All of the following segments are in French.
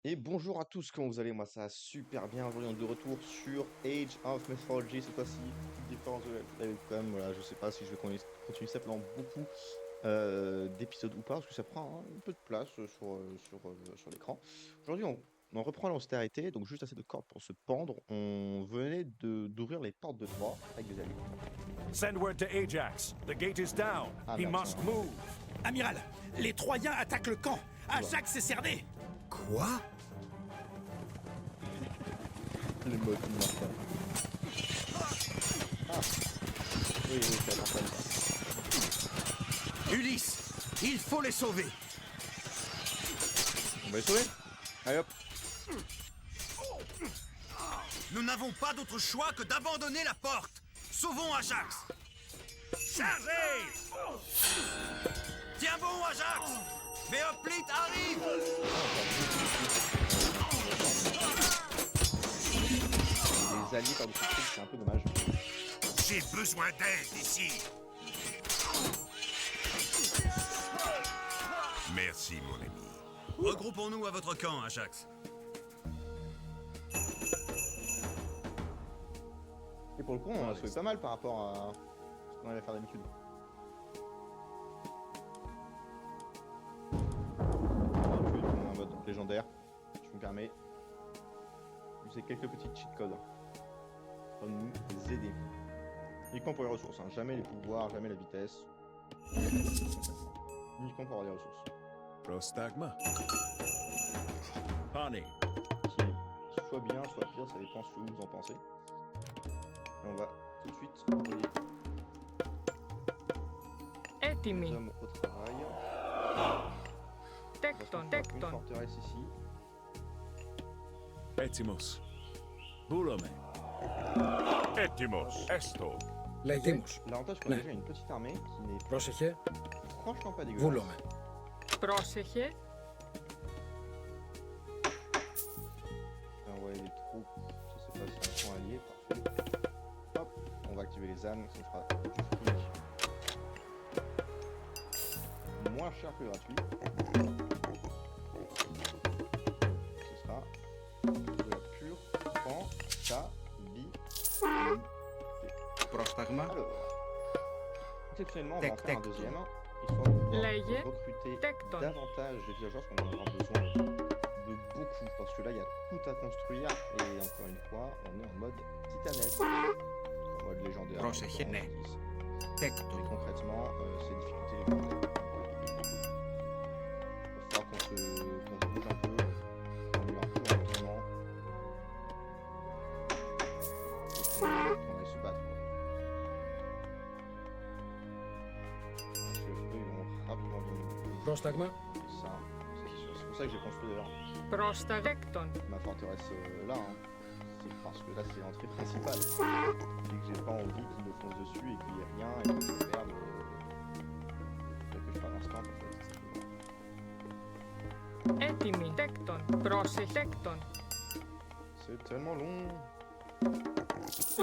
Et bonjour à tous, comment vous allez? Moi ça va super bien, aujourd'hui on est de retour sur Age of Mythology, cette fois-ci, petite différence de la webcam, voilà, je sais pas si je vais continuer ça pendant beaucoup d'épisodes ou pas, parce que ça prend un peu de place sur l'écran. Aujourd'hui on reprend l'austérité, donc juste assez de cordes pour se pendre, on venait d'ouvrir les portes de Troie avec des alliés. Send word to Ajax. The gate is down. Ah He merde, must tiens, move. Amiral, les Troyens attaquent le camp. Ajax est cerné. Quoi? les modes qui marchent pas. Ah, oui, c'est la ça. Ulysse, il faut les sauver. On va les sauver. Allez hop. Nous n'avons pas d'autre choix que d'abandonner la porte. Sauvons Ajax. Chargez! Tiens bon, Ajax! Béoplite arrive! Les alliés par dessus le c'est un peu dommage. J'ai besoin d'aide ici. Merci, mon ami. Regroupons-nous à votre camp, Ajax. Et pour le coup, on a sauvé pas mal par rapport à ce qu'on allait faire d'habitude. On va tuer en mode légendaire, si je me permets. User quelques petites cheat codes pour nous aider. Uniquement pour les ressources, hein. Jamais les pouvoirs, jamais la vitesse. Uniquement pour avoir des ressources. Prostagma. Honey. Qui est soit bien, soit pire, ça dépend ce que vous en pensez. Et on va tout de suite envoyer les Έτοιμοι. hommes au travail. Τέκτον, Une τέκτον. forteresse ici. Etimos. Boulome. Etimos. Esto. Λαϊκίμος. L'avantage qu'on a déjà une petite armée qui n'est Πρόσεχε, franchement pas dégueulasse. βούλομαι. Πρόσεχε. On va envoyer des troupes, je sais pas si elles sont alliées, parfait. Hop, on va activer les ânes, ça fera du fric. Moins cher que gratuit. Ce sera de la pure rentabilité. Prostagma. Alors, exceptionnellement, on va en Tec, faire un tec. deuxième, histoire de pouvoir Λέγε recruter Tecton. davantage de villageois, parce qu'on en aura besoin de beaucoup, parce que là, il y a tout à construire, et encore une fois, on est en mode titanesque, en mode légendaire. Πρόσεχε, ναι. Et concrètement, c'est difficulté légendaire. Il va falloir qu'on se bouge un peu, qu'on lui un peu rapidement, et qu'on aille se battre, quoi. Parce que eux, ils vont rapidement gagner. Πρόσταγμα, Ça, c'est sûr. C'est pour ça que j'ai construit d'ailleurs Πρόσταγμα. ma forteresse là. Hein. C'est parce que là, c'est l'entrée principale. Et que j'ai pas envie qu'ils me foncent dessus et qu'il n'y ait rien et que je perde. Que je perde un stand en fait. Έτοιμοι. Τέκτον. Πρόσεχε. Τέκτον. C'est tellement long.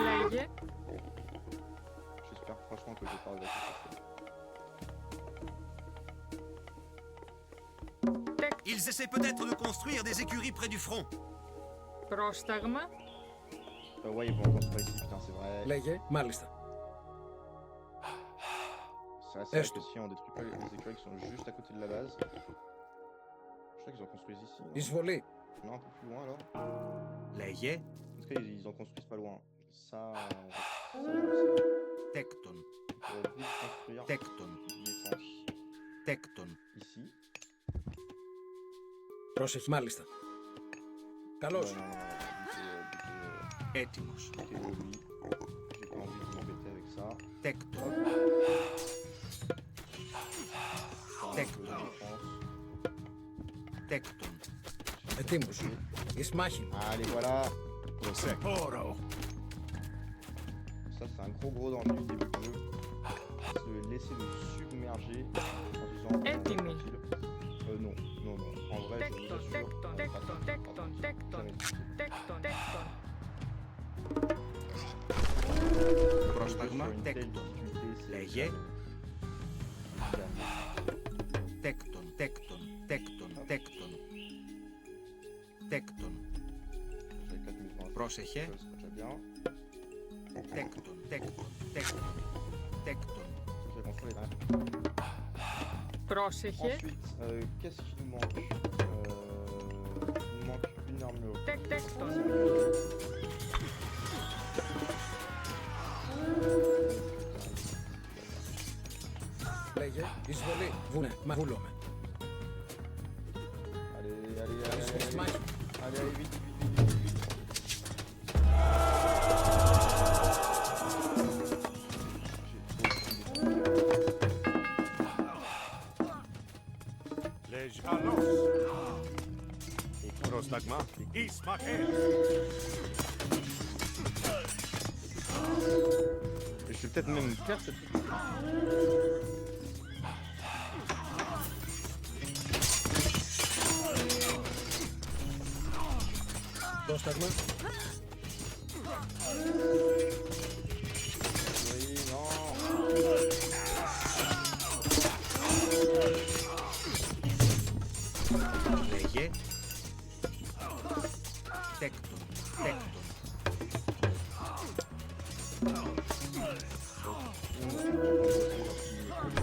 Λέγε. J'espère franchement que je vais pas regretter ça. Τέκτον. Ils essaient peut-être de construire des écuries près du front. Πρόσταγμα. Ouais, ils vont en construire ici, putain, c'est vrai. λέγε, μάλιστα. C'est vrai Est. que si on détruit pas les écuries qui sont juste à côté de la base. Je sais qu'ils en construisent ici. Non, Εισβολή. non, un peu plus loin alors. Λέγε En tout cas, ils en construisent pas loin. Ça je le sais. Tecton. On pourrait vite construire Tecton. une défense Tecton. ici. Πρόσεχε, μάλιστα. Καλώς. Non, Étimos. lui. J'ai pas envie de m'embêter avec ça. Tecton. Enfin, Tecton. de défense. Tecton. Ετοίμος. Εις μάχη. Allez, voilà. Oro. Ça, c'est un gros danger du début du jeu. Se laisser le submerger en disant. Έτοιμοι. Non. En vrai, je Tecton. vous assure, Τέκτον. Τέκτον. Τέκτον. Τέκτον. jamais. Τέκτον. Τέκτον. Πρόσταγμα. Sur une telle Tecton. difficulté, c'est Λέγε jamais. Tecton. Tecton. Tecton. Tecton. Τέκτον. J'ai 4020. Πρόσεχε. Ça serait déjà bien. Τέκτον. Τέκτον. Τέκτον. Τέκτον. Je vais construire les dernières. Πρόσεχε. Ensuite, qu'est-ce qu'il nous manque Il nous manque une armure. Τέκτον. Λέγε, εισβολή. Βούνε, μα βούλομαι. Allez, allez, allez, Εις allez, allez, μάχη. allez, allez, vite, vite, vite, vite, vite. Les Alos. Prostagma. Ismael. Je vais peut-être même faire cette petite. Πρόσταγμα. Oui, non. Λέγε. Τέκτον. Τέκτον.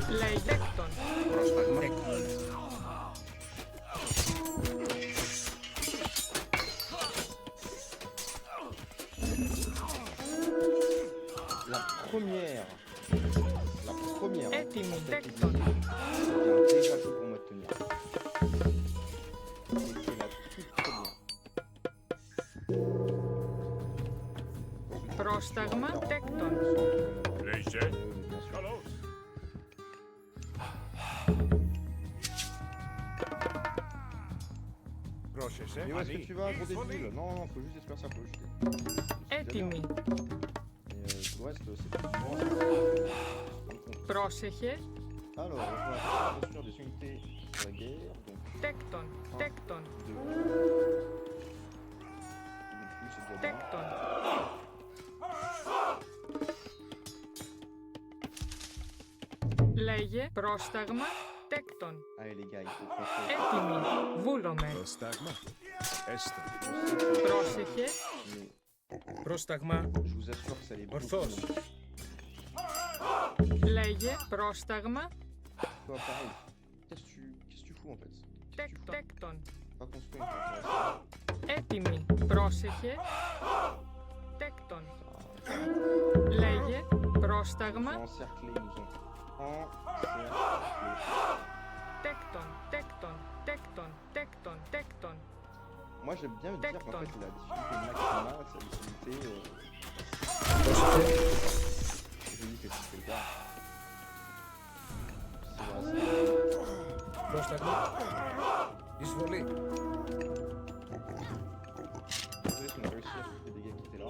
Λέει τέκτον. Πρόσταγμα. Τέκτον. La première. Έτοιμη. C'était Τέκτον. déjà chaud pour moi de tenir. C'était la toute première. Πρόσταγμα. Τέκτον. Les Bien jets. sûr. Alos. Πρόσεχε. Mais où est-ce que tu vas, gros Isvoli. débile? Non, non, faut juste espérer ça, faut le jeter. Έτοιμη. Et tout le reste, c'est bon. Πρόσεχε. Alors, on va faire bien sûr des unités sur la guerre. Donc, Τέκτον. Τέκτον. 2. Donc, plus, c'est déjà bien. Τέκτον. Λέγε πρόσταγμα. Τέκτον. Allez, les gars, il faut construire. Έτοιμη. Βούλομαι. Prostagma. Esto. Πρόσεχε. Mais Πρόσταγμα. je vous assure que ça allait beaucoup. Ορθώς. Λέγε πρόσταγμα. Toi, pareil. Qu'est-ce que tu fous en fait? Τέκτον. Pas construire une forteresse. Έτοιμη. Πρόσεχε. Τέκτον. Λέγε πρόσταγμα. Ils ont encerclé, ils nous ont encerclé. Τέκτον. Τέκτον. Τέκτον. Τέκτον. Τέκτον. Moi j'aime bien me dire qu'en fait la difficulté maximale, c'est la difficulté. Πρόσεχε. Je dis que c'est le cas. C'est vrai, Πρόσταγμα. Εισβολή. c'est qu'on a réussi à faire des dégâts qui étaient là.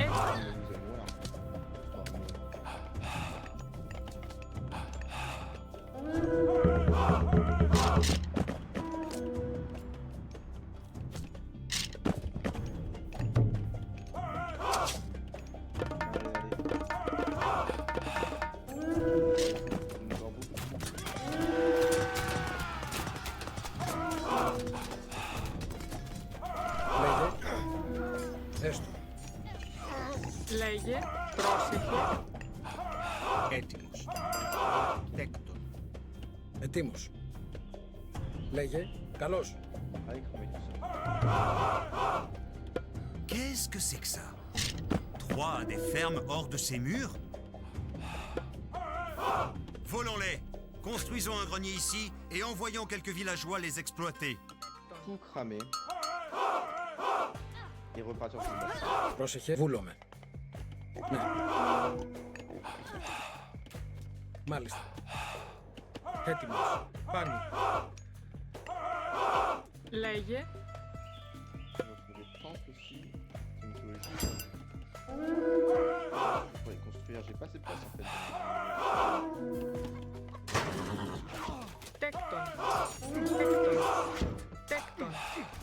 Έτοιμη. Il nous a mourir. Λέγε. Έστω. Λέγε πρόσεχε. Έτοιμος. Τέκτον. Ετοίμος. Λέγε. Καλώς. Allez, cramer tout ça. Qu'est-ce que c'est que ça? 3 des fermes hors de ces murs? Volons-les. Construisons un grenier ici et envoyons quelques villageois les exploiter. Tout cramer. Et repartir sur le bas. Πρόσεχε. Βούλομαι. Ναι. Μάλιστα. Έτοιμος. Πάνω. Λέγε On va trouver temple aussi. C'est une mythologie. Je pourrais construire, j'ai pas assez de place en fait. τέκτον. Τέκτον. Τέκτον.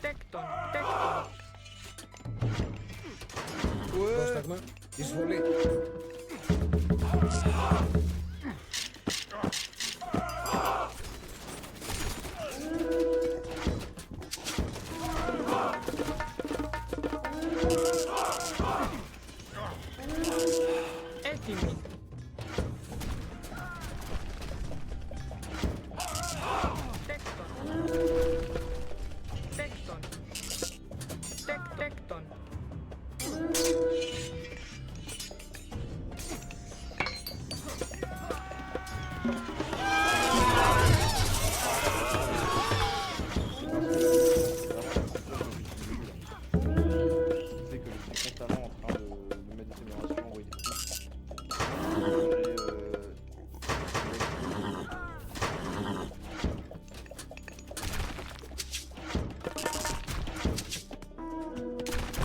Τέκτον. Τέκτον. Πρόσταγμα. Εισβολή.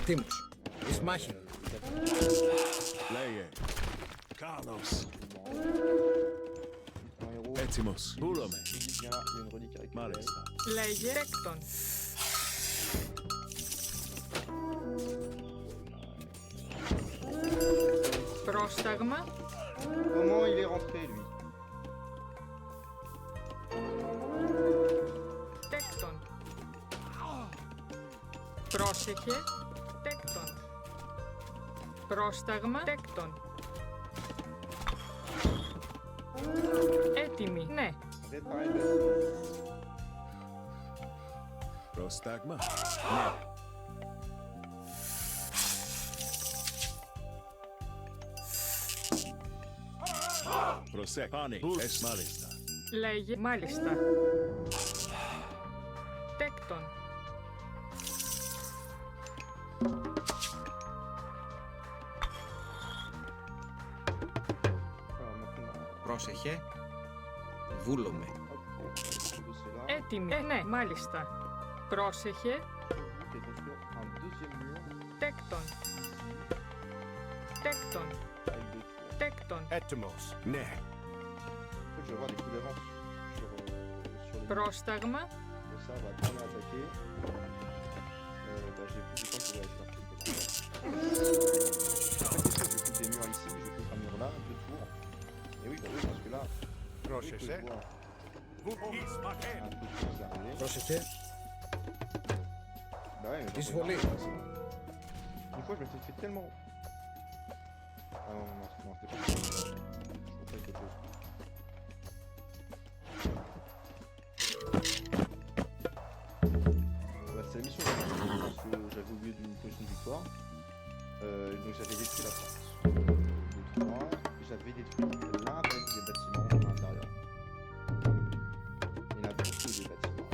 Ετοίμος. Εις μάχη. Λέγε. Carlos. Un héros. Έτοιμος. Πούλομαι. Il dit bien là, il y a une relique à récupérer. Μάλιστα. Λέγε τέκτον. Πρόσταγμα. Comment il est rentré lui? Τέκτον. Πρόσεχε. Τέκτον. Πρόσταγμα. Τέκτον. Έτοιμη. Ναι. Réparer le bâtiment. Πρόσταγμα. Ναι. Προσέξ. Πάνε. Πουλ. Μάλιστα. Λέγε. Μάλιστα. Τέκτον. Alors maintenant, Πρόσεχε. Βούλομαι. hop, on va essayer de cela. Έτοιμη. Ναι. Μάλιστα. Πρόσεχε. Et construire un deuxième mur Τέκτον. Τέκτον. avec deux tours. Τέκτον. Έτοιμος. Ναι. En fait, je vais avoir des coups d'avance sur les Πρόσταγμα. murs. Ça va bien attaquer. Bah, j'ai plus de temps pour réagir. Je coupe des murs ici, je coupe un mur là, deux tours. Et oui, bah oui, parce que là, dès que je Πρόσεχε. vois Vous εις un μαχαίρι. peu de choses arriver, Πρόσεχε. bah ouais, mais Εισβολή. une fois, je me suis fait tellement. Ah non, non, non, c'était pas ça. Je pensais à quelque chose. Bah, c'est la mission parce que j'avais oublié d'une position de victoire. Donc j'avais détruit la porte. 2, 3. J'avais détruit l'intérieur des bâtiments à l'intérieur. Il y en a beaucoup des bâtiments.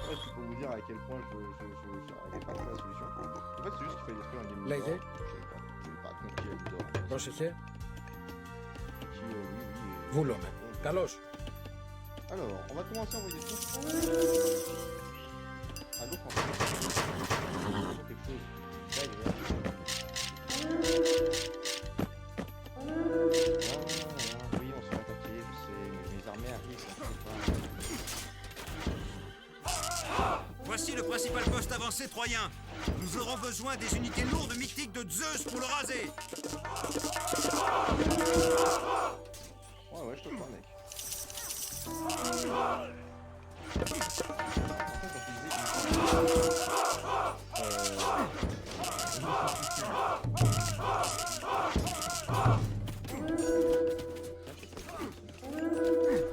Ouais, c'est pour vous dire à quel point j'arrivais pas à trouver la solution. En fait, c'est juste qu'il fallait détruire un ennemi. Λέγε. Je n'avais pas compris la victoire. Πρόσεχε. Qui, oui, oui. Βούλομαι. Καλώς. Alors, on va commencer à envoyer des troupes à l'autre en fait. Quelque chose d'agréable. Oui, on se fait attaquer, je sais, mais mes armées arrivent, ça ne pas. Voici le principal poste avancé troyen. Nous aurons besoin des unités lourdes mythiques de Zeus pour le raser. Ouais, je te crois, mec. Par contre, quand tu disais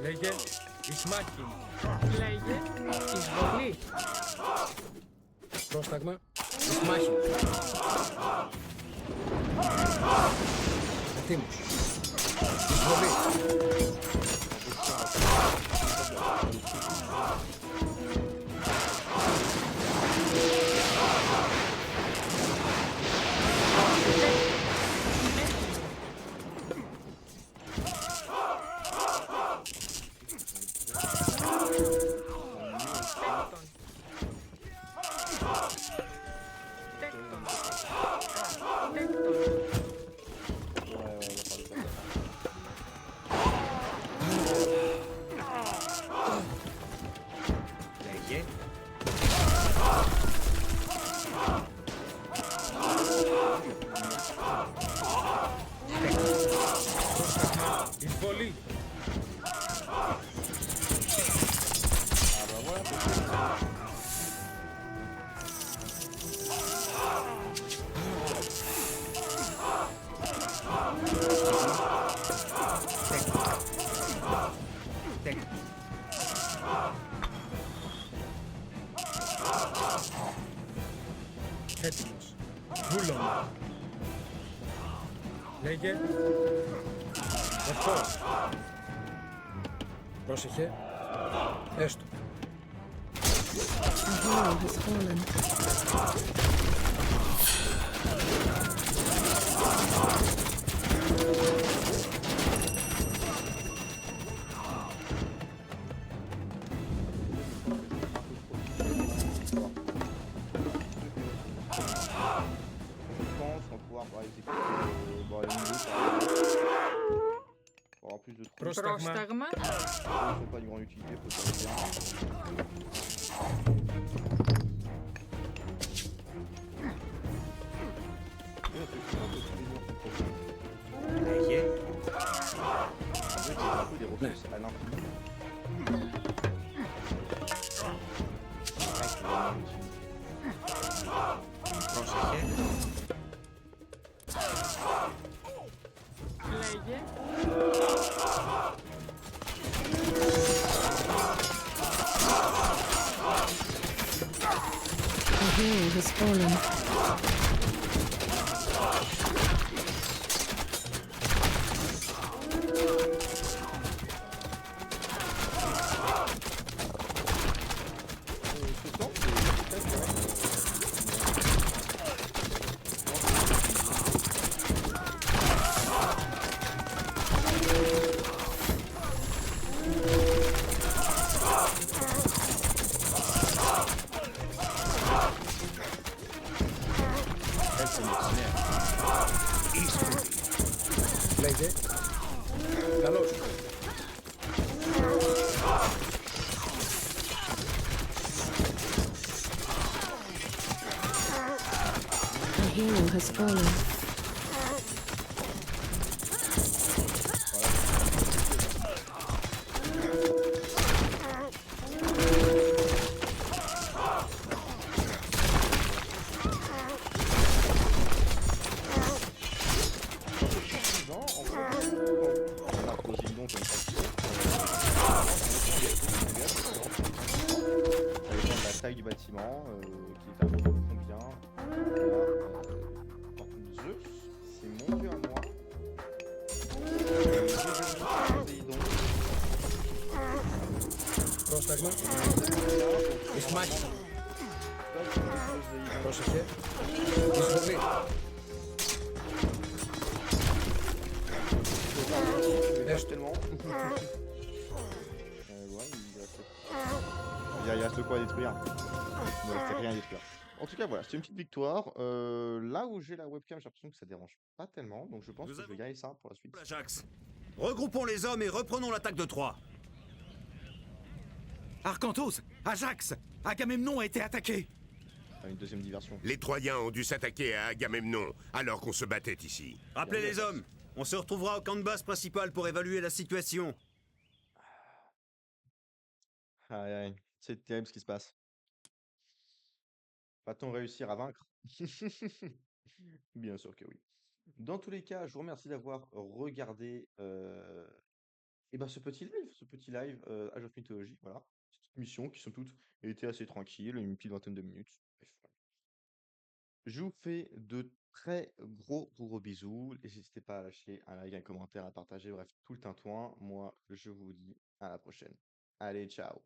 Λέγε. Εις μάχη. Λέγε. Εισβολή. Πρόσταγμα. Εις μάχη. Ετοίμος. Εισβολή. Τέκτον. Τέκτον. Λέγε. Εισβολή. Τέκτον. Έτοιμος. Βούλομαι. Λέγε. Ορθός. Πρόσεχε. Έστω. A hero has fallen. Πρόσταγμα. Πρόσταγμα. Ils sont pas d'une grande utilité, faut le dire. Et effectivement, je suis venu en prochain. Λέγε. En fait, j'ai un peu des ressources à l'infini. Ouais, c'est vraiment utile. Πρόσεχε. Λέγε. A hero has fallen. Ce temps, c'est très bien. Λέγε. Καλώς. A hero has fallen. Non, en fait, on a posé une nom comme ça. Ça dépend de la taille du bâtiment, qui est à peu près combien. Voilà, par contre, Zeus, c'est mon dieu à moi. Poséidon. Πρόσταγμα. Εις μάχη. Poséidon. Πρόσεχε. Εισβολή. Lâche tellement. Ouais, il reste quoi à détruire. Il ne restait rien à détruire. En tout cas, voilà, c'est une petite victoire. Là où j'ai la webcam, j'ai l'impression que ça dérange pas tellement. Donc je pense que je vais garder ça pour la suite. Ajax. Regroupons les hommes et reprenons l'attaque de Troie. Arcantos, Ajax, Agamemnon a été attaqué. Ah, une deuxième diversion. Les Troyens ont dû s'attaquer à Agamemnon alors qu'on se battait ici. Rappelez les hommes. On se retrouvera au camp de base principal pour évaluer la situation. Aïe, aïe, c'est terrible ce qui se passe. Va-t-on réussir à vaincre? Bien sûr que oui. Dans tous les cas, je vous remercie d'avoir regardé ce petit live Age of Mythology, voilà. Cette mission qui, somme toute, était assez tranquille, une petite vingtaine de minutes. Bref, voilà. Je vous fais de très gros bisous. N'hésitez pas à lâcher un like, un commentaire, à partager, bref, tout le tintouin. Moi, je vous dis à la prochaine. Allez, ciao!